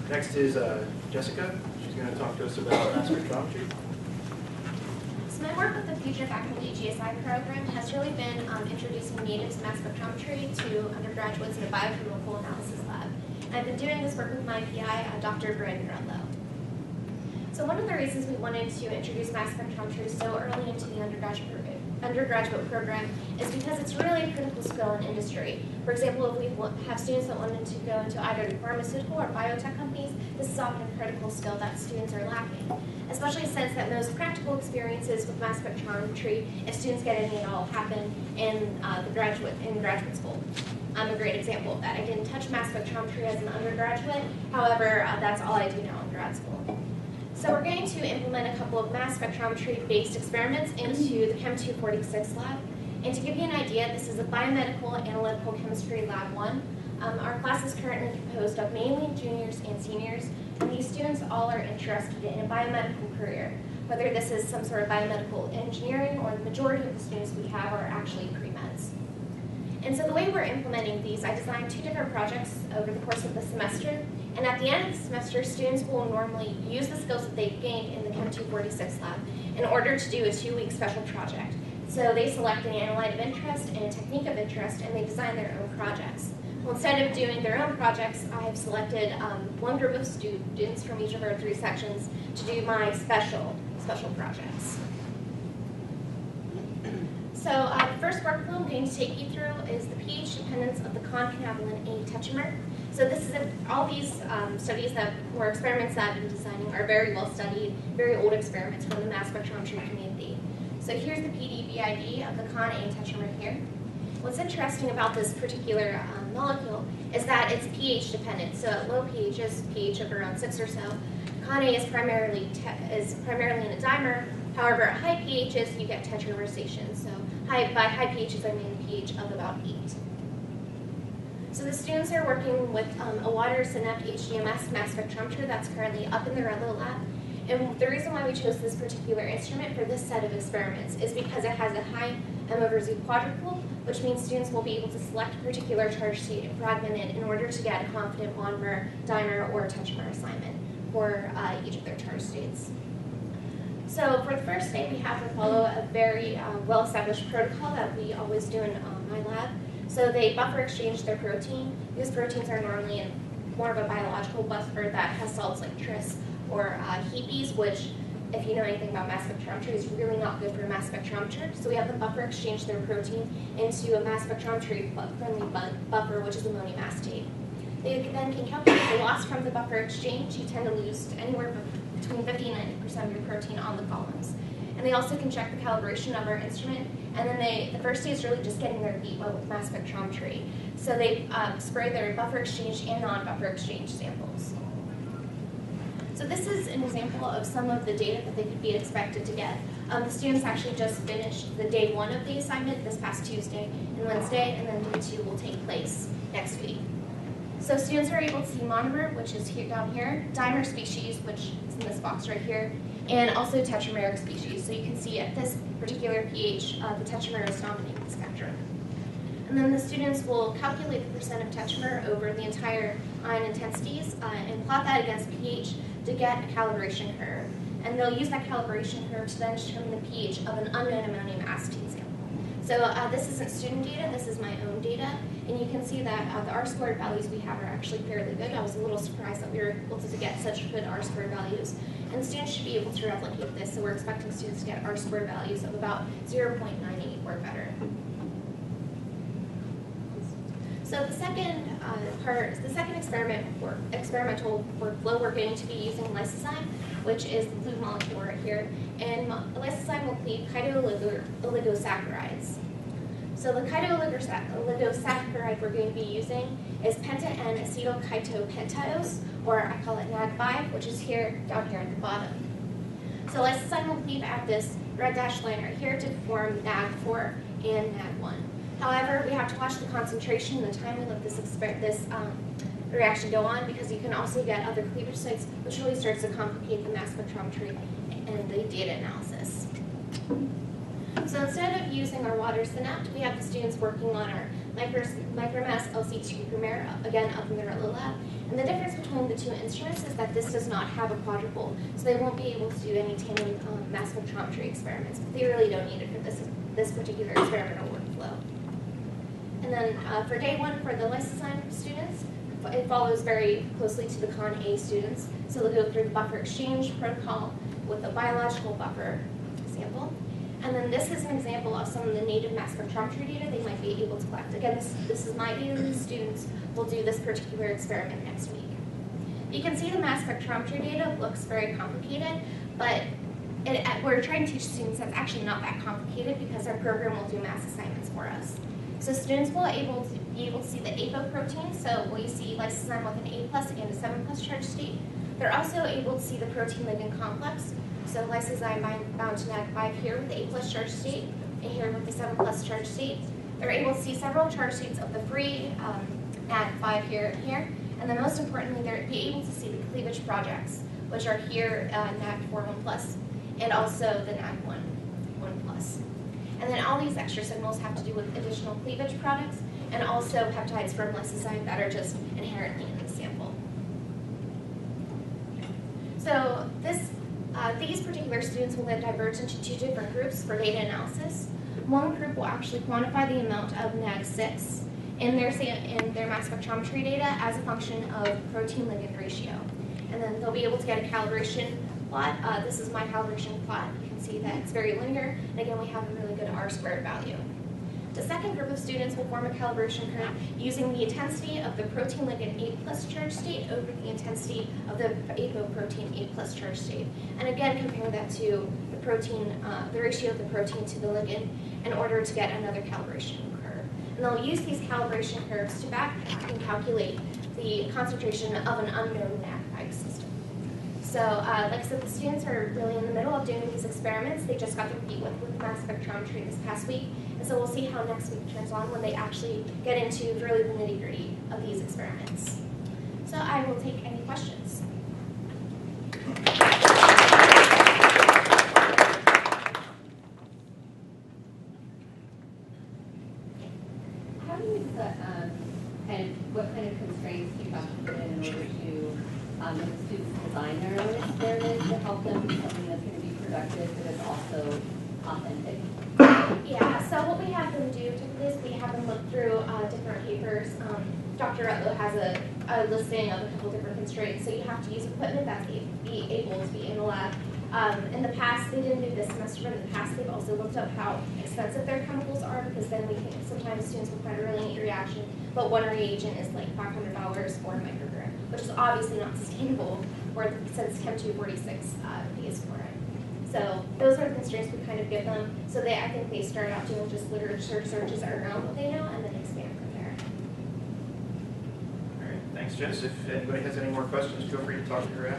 Next is Jessica. She's going to talk to us about mass spectrometry. So my work with the Future Faculty GSI program has really been introducing natives mass spectrometry to undergraduates in a biochemical analysis lab. And I've been doing this work with my PI, Dr. Brandon Rudlow. So one of the reasons we wanted to introduce mass spectrometry so early into the undergraduate program is because it's really a critical skill in industry. For example, if we have students that wanted to go into either the pharmaceutical or biotech companies, this is often a critical skill that students are lacking, especially since that most practical experiences with mass spectrometry, if students get any at all, happen in graduate school. I'm a great example of that. I didn't touch mass spectrometry as an undergraduate, however, that's all I do now in grad school. So we're going to implement a couple of mass spectrometry-based experiments into the Chem 246 lab. And to give you an idea, this is a biomedical analytical chemistry lab 1. Our class is currently composed of mainly juniors and seniors, and these students all are interested in a biomedical career, whether this is some sort of biomedical engineering or the majority of the students we have are actually pre-meds. And so the way we're implementing these, I designed 2 different projects over the course of the semester. And at the end of the semester, students will normally use the skills that they've gained in the Chem 246 lab in order to do a 2-week special project. So they select an analyte of interest and a technique of interest, and they design their own projects. Well, instead of doing their own projects, I have selected one group of students from each of our 3 sections to do my special projects. So the first workflow I'm going to take you through is the pH dependence of the concanavalin A tetramer. So this is all these studies or experiments that I've been designing are very well studied, very old experiments from the mass spectrometry community. So here's the PDBID of the con A tetramer here. What's interesting about this particular molecule is that it's pH dependent. So at low pHs, pH of around 6 or so, con A is primarily in a dimer. However, at high pHs, you get tetramerization. So by high pHs, I mean a pH of about 8. So the students are working with a water Synept HDMS mass spectrometer that's currently up in the Rudlow lab. And the reason why we chose this particular instrument for this set of experiments is because it has a high M/Z quadrupole, which means students will be able to select a particular charge state and fragment it in order to get a confident monomer, dimer, or tetramer assignment for each of their charge states. So for the first day, we have to follow a very well-established protocol that we always do in my lab. So they buffer exchange their protein. These proteins are normally in more of a biological buffer that has salts like tris or HEPs, which, if you know anything about mass spectrometry, is really not good for a mass spectrometer. So we have them buffer exchange their protein into a mass spectrometry-friendly buffer, which is ammonium acetate. They then can calculate the loss from the buffer exchange. You tend to lose anywhere between 50 and 90% of your protein on the columns. And they also can check the calibration of our instrument. And then the first day is really just getting their feet wet with mass spectrometry. So they spray their buffer exchange and non-buffer exchange samples. So this is an example of some of the data that they could be expected to get. The students actually just finished the day 1 of the assignment this past Tuesday and Wednesday, and then day 2 will take place next week. So students are able to see monomer, which is down here, dimer species, which is in this box right here, and also tetrameric species. So you can see at this particular pH, the tetramer is dominating the spectrum. And then the students will calculate the percent of tetramer over the entire ion intensities and plot that against pH to get a calibration curve. And they'll use that calibration curve to then determine the pH of an unknown ammonium acetate sample. So this isn't student data, this is my own data, and you can see that the R-squared values we have are actually fairly good. I was a little surprised that we were able to get such good R-squared values, and the students should be able to replicate this, so we're expecting students to get R-squared values of about 0.98 or better. So the second experimental workflow, we're going to be using lysozyme, which is the blue molecule right here, and lysozyme will cleave chito-oligosaccharides. So the chito-oligosaccharide we're going to be using is penta-N acetylchitopentose, or I call it NAG5, which is down here at the bottom. So lysozyme will cleave at this red dashed line right here to form NAG4 and NAG1. However, we have to watch the concentration and the time we let this reaction go on, because you can also get other cleavage sites, which really starts to complicate the mass spectrometry and the data analysis. So instead of using our water Synept, we have the students working on our micromass LC2 Primera, again up in the Rutlow lab, And the difference between the two instruments is that this does not have a quadrupole, so they won't be able to do any tandem mass spectrometry experiments, but they really don't need it for this particular experimental workflow. And then for day one, for the lysozyme students, it follows very closely to the Con A students. So they'll go through the buffer exchange protocol with a biological buffer sample. And then this is an example of some of the native mass spectrometry data they might be able to collect. Again, this is my data. The students will do this particular experiment next week. You can see the mass spectrometry data looks very complicated, but we're trying to teach students that's actually not that complicated because our program will do mass assignments for us. So students will be able to see the apoprotein, so where you see lysozyme with an A+ and a 7+ charge state. They're also able to see the protein-ligand complex, so lysozyme bound to NAD5 here with the A+ charge state, and here with the 7+ charge state. They're able to see several charge states of the free NAD5 here and here, and then most importantly, they'll be able to see the cleavage projects, which are here NAD4 1+, and also the NAD1 1+. And then all these extra signals have to do with additional cleavage products and also peptides from lysozyme that are just inherently in the sample. So these particular students will then diverge into two different groups for data analysis. One group will actually quantify the amount of NAD6 in their mass spectrometry data as a function of protein-ligand ratio. And then they'll be able to get a calibration plot. This is my calibration plot. You can see that it's very linear, and again, we have a really good R-squared value. The second group of students will form a calibration curve using the intensity of the protein-ligand A+ charge state over the intensity of the apoprotein A+ charge state. And again, compare that to the protein, the ratio of the protein to the ligand in order to get another calibration curve. And they'll use these calibration curves to backtrack and calculate the concentration of an unknown NAD5 system. So, like I said, the students are really in the middle of doing these experiments. They just got their feet wet with mass spectrometry this past week, and so we'll see how next week turns on when they actually get into really the nitty-gritty of these experiments. So I will take any questions. How do you what kind of constraints do you have to put in order to have the students design their own experiments to help them do something that's going to be productive but is also authentic? Yeah, so what we have them do typically is we have them look through different papers. Dr. Rutlow has a listing of a couple different constraints, so you have to use equipment that's able to be in the lab. In the past, they didn't do this semester, but in the past they've also looked up how expensive their chemicals are, because then we can, sometimes students will find a really neat reaction, but one reagent is like $500 for a microgram, which is obviously not sustainable since Chem 246 pays for it. So those are the constraints we kind of give them. So I think they start out doing just literature searches around what they know and then expand from there. All right, thanks, Jess. If anybody has any more questions, feel free to talk to her after.